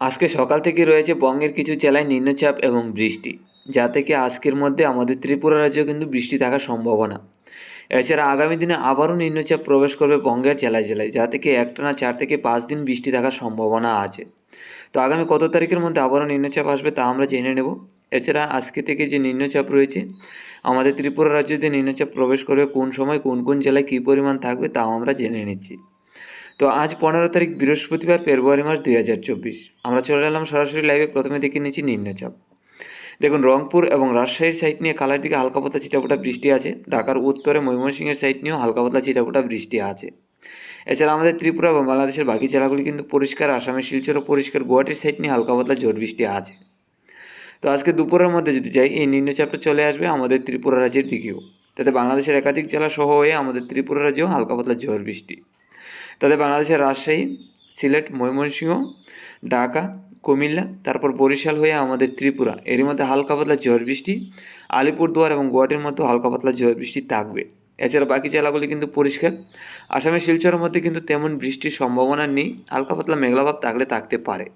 আজকে সকাল থেকে রয়েছে বঙ্গের কিছু জেলায় নিম্নচাপ এবং বৃষ্টি, যা থেকে আজকের মধ্যে আমাদের ত্রিপুরা রাজ্যেও কিন্তু বৃষ্টি থাকার সম্ভাবনা। এছাড়া আগামী দিনে আবারও নিম্নচাপ প্রবেশ করবে বঙ্গের জেলায় জেলায়, যা থেকে একটানা 4 থেকে 5 দিন বৃষ্টি থাকার সম্ভাবনা আছে। তো আগামী কত তারিখের মধ্যে আবারও নিম্নচাপ আসবে তা আমরা জেনে নেব। এছাড়া আজকে থেকে যে নিম্নচাপ রয়েছে আমাদের ত্রিপুরা রাজ্যে নিম্নচাপ প্রবেশ করবে কোন সময় কোন কোন জেলায় কী পরিমাণ থাকবে তাও আমরা জেনে নিচ্ছি। তো আজ 15 তারিখ বৃহস্পতিবার, ফেব্রুয়ারি মাস 2024। আমরা চলে এলাম সরাসরি লাইভে। প্রথমে দেখে নিচ্ছি নিম্নচাপ। দেখুন, রংপুর এবং রাজশাহীর সাইড নিয়ে কালার দিকে হালকা পাতলা ছিটাফোঁটা বৃষ্টি আছে। ঢাকার উত্তরে ময়মনসিংহের সাইড নিয়েও হালকা পাতলা ছিটাফোঁটা বৃষ্টি আছে। এছাড়া আমাদের ত্রিপুরা এবং বাংলাদেশের বাকি জেলাগুলি কিন্তু পরিষ্কার। আসামের শিলচরও পরিষ্কার। গুয়াহাটির সাইড নিয়ে হালকা পাতলা ঝড় বৃষ্টি আছে। তো আজকে দুপুরের মধ্যে যদি যাই, এই নিম্নচাপটা চলে আসবে আমাদের ত্রিপুরা রাজ্যের দিকেও। তাতে বাংলাদেশের একাধিক জেলা সহ হয়ে আমাদের ত্রিপুরা রাজ্যেও হালকা পাতলা ঝড় বৃষ্টি। তাতে বাংলাদেশের রাজশাহী, সিলেট, ময়মনসিংহ, ঢাকা, কুমিল্লা, তারপর বরিশাল হয়ে আমাদের ত্রিপুরা, এরই মধ্যে হালকা পাতলা ঝড় বৃষ্টি। আলিপুরদুয়ার এবং গুয়াহাটির মধ্যেও হালকা পাতলা ঝড় বৃষ্টি থাকবে। এছাড়া বাকি জেলাগুলি কিন্তু পরিষ্কার। আসামের শিলচরের মধ্যে কিন্তু তেমন বৃষ্টির সম্ভাবনা নেই। হালকা পাতলা মেঘলাভাব থাকলে থাকতে পারে।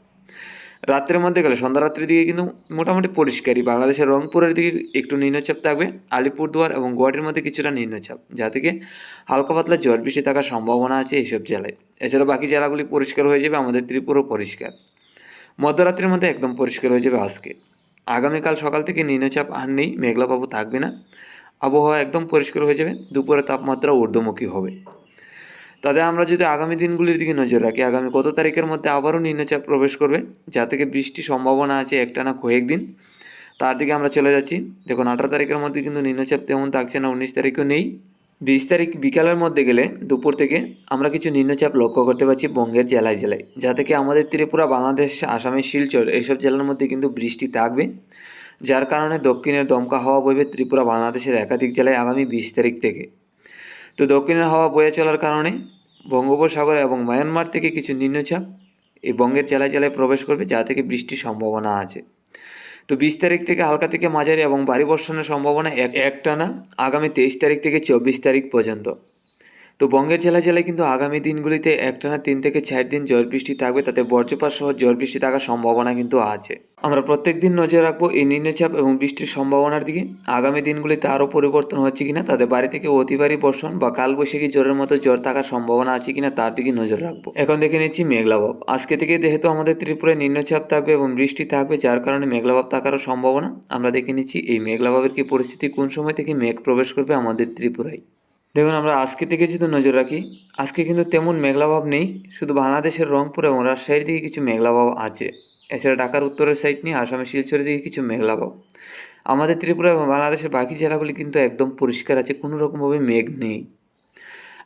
রাত্রের মধ্যে গেলে সন্ধ্যা রাত্রির দিকে কিন্তু মোটামুটি পরিষ্কারই। বাংলাদেশের রংপুরের দিকে একটু নিম্নচাপ থাকবে। আলিপুরদুয়ার এবং গুয়াহাটির মধ্যে কিছুটা নিম্নচাপ, যা থেকে হালকা পাতলা ঝড় বৃষ্টি থাকার সম্ভাবনা আছে এইসব জেলায়। এছাড়া বাকি জেলাগুলি পরিষ্কার হয়ে যাবে। আমাদের ত্রিপুরাও পরিষ্কার। মধ্যরাত্রির মধ্যে একদম পরিষ্কার হয়ে যাবে আজকে। আগামীকাল সকাল থেকে নিম্নচাপ আর নেই, মেঘলাভাব থাকবে না। আবহাওয়া একদম পরিষ্কার হয়ে যাবে। দুপুরে তাপমাত্রা ঊর্ধ্বমুখী হবে। তাতে আমরা যদি আগামী দিনগুলির দিকে নজর রাখি, আগামী কত তারিখের মধ্যে আবারও নিম্নচাপ প্রবেশ করবে, যা থেকে বৃষ্টির সম্ভাবনা আছে একটানা কয়েকদিন, তার দিকে আমরা চলে যাচ্ছি। দেখুন, 18 তারিখের মধ্যে কিন্তু নিম্নচাপ তেমন থাকছে না। 19 তারিখও নেই। 20 তারিখ বিকালের মধ্যে গেলে দুপুর থেকে আমরা কিছু নিম্নচাপ লক্ষ্য করতে পারছি বঙ্গের জেলায় জেলায়, যা থেকে আমাদের ত্রিপুরা, বাংলাদেশ, আসামের শিলচর এইসব জেলার মধ্যে কিন্তু বৃষ্টি থাকবে, যার কারণে দক্ষিণের দমকা হাওয়া বইবে ত্রিপুরা, বাংলাদেশের একাধিক জেলায় আগামী 20 তারিখ থেকে। তো দক্ষিণের হাওয়া বয়ে চলার কারণে বঙ্গোপসাগর এবং মায়ানমার থেকে কিছু নিম্নচাপ এই বঙ্গের জেলায় জেলায় প্রবেশ করবে, যা থেকে বৃষ্টির সম্ভাবনা আছে। তো 20 তারিখ থেকে হালকা থেকে মাঝারি এবং ভারী বর্ষণের সম্ভাবনা একটানা আগামী 23 তারিখ থেকে 24 তারিখ পর্যন্ত। তো বঙ্গের জেলায় জেলায় কিন্তু আগামী দিনগুলিতে একটানা 3 থেকে 4 দিন ঝড় বৃষ্টি থাকবে। তাতে বজ্রপাত সহ ঝড় বৃষ্টি থাকার সম্ভাবনা কিন্তু আছে। আমরা প্রত্যেক দিন নজর রাখবো এই নিম্নচাপ এবং বৃষ্টির সম্ভাবনার দিকে। আগামী দিনগুলিতে আরও পরিবর্তন হচ্ছে কিনা, তাতে বাড়ি থেকে অতি ভারী বর্ষণ বা কালবৈশাখী ঝড়ের মতো ঝড় থাকার সম্ভাবনা আছে কিনা তার দিকে নজর রাখবো। এখন দেখে নিচ্ছি মেঘলাভাব। আজকে থেকে যেহেতু আমাদের ত্রিপুরায় নিম্নচাপ থাকবে এবং বৃষ্টি থাকবে, যার কারণে মেঘলাভাব থাকারও সম্ভাবনা। আমরা দেখে নিচ্ছি এই মেঘলাভাবের কি পরিস্থিতি, কোন সময় থেকে মেঘ প্রবেশ করবে আমাদের ত্রিপুরায়। দেখুন, আমরা আজকে থেকে যদি নজর রাখি, আজকে কিন্তু তেমন মেঘলাভাব নেই। শুধু বাংলাদেশের রংপুর এবং রাজশাহীর দিকে কিছু মেঘলাভাব আছে। এছাড়া ঢাকার উত্তরের সাইড নিয়ে আসামের শিলচরের দিকে কিছু মেঘলাভাব। আমাদের ত্রিপুরা এবং বাংলাদেশের বাকি জেলাগুলি কিন্তু একদম পরিষ্কার আছে, কোনো রকমভাবে মেঘ নেই।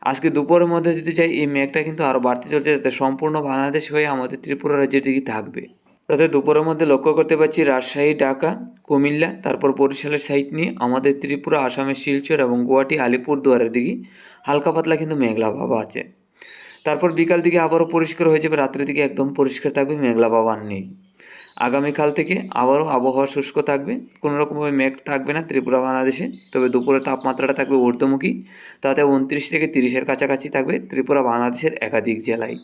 আজকে দুপুরের মধ্যে যদি চাই, এই মেঘটা কিন্তু আরও বাড়তে চলছে, যাতে সম্পূর্ণ বাংলাদেশ হয়ে আমাদের ত্রিপুরা রাজ্যের দিকে থাকবে। তাতে দুপুরের মধ্যে লক্ষ্য করতে পারছি রাজশাহী, ঢাকা, কুমিল্লা, তারপর বরিশালের সাইড নিয়ে আমাদের ত্রিপুরা, আসামের শিলচর এবং গুয়াহাটি, আলিপুরদুয়ারের দিকে হালকা পাতলা কিন্তু মেঘলাভাব আছে। তারপর বিকাল দিকে আবারও পরিষ্কার হয়ে যাবে। রাত্রের দিকে একদম পরিষ্কার থাকবে, মেঘলাভাব আর নেই। আগামীকাল থেকে আবারও আবহাওয়া শুষ্ক থাকবে, কোনো রকমভাবে মেঘ থাকবে না ত্রিপুরা, বাংলাদেশে। তবে দুপুরের তাপমাত্রাটা থাকবে ঊর্ধ্বমুখী, তাতে 29 থেকে 30-এর কাছাকাছি থাকবে ত্রিপুরা, বাংলাদেশের একাধিক জেলায়।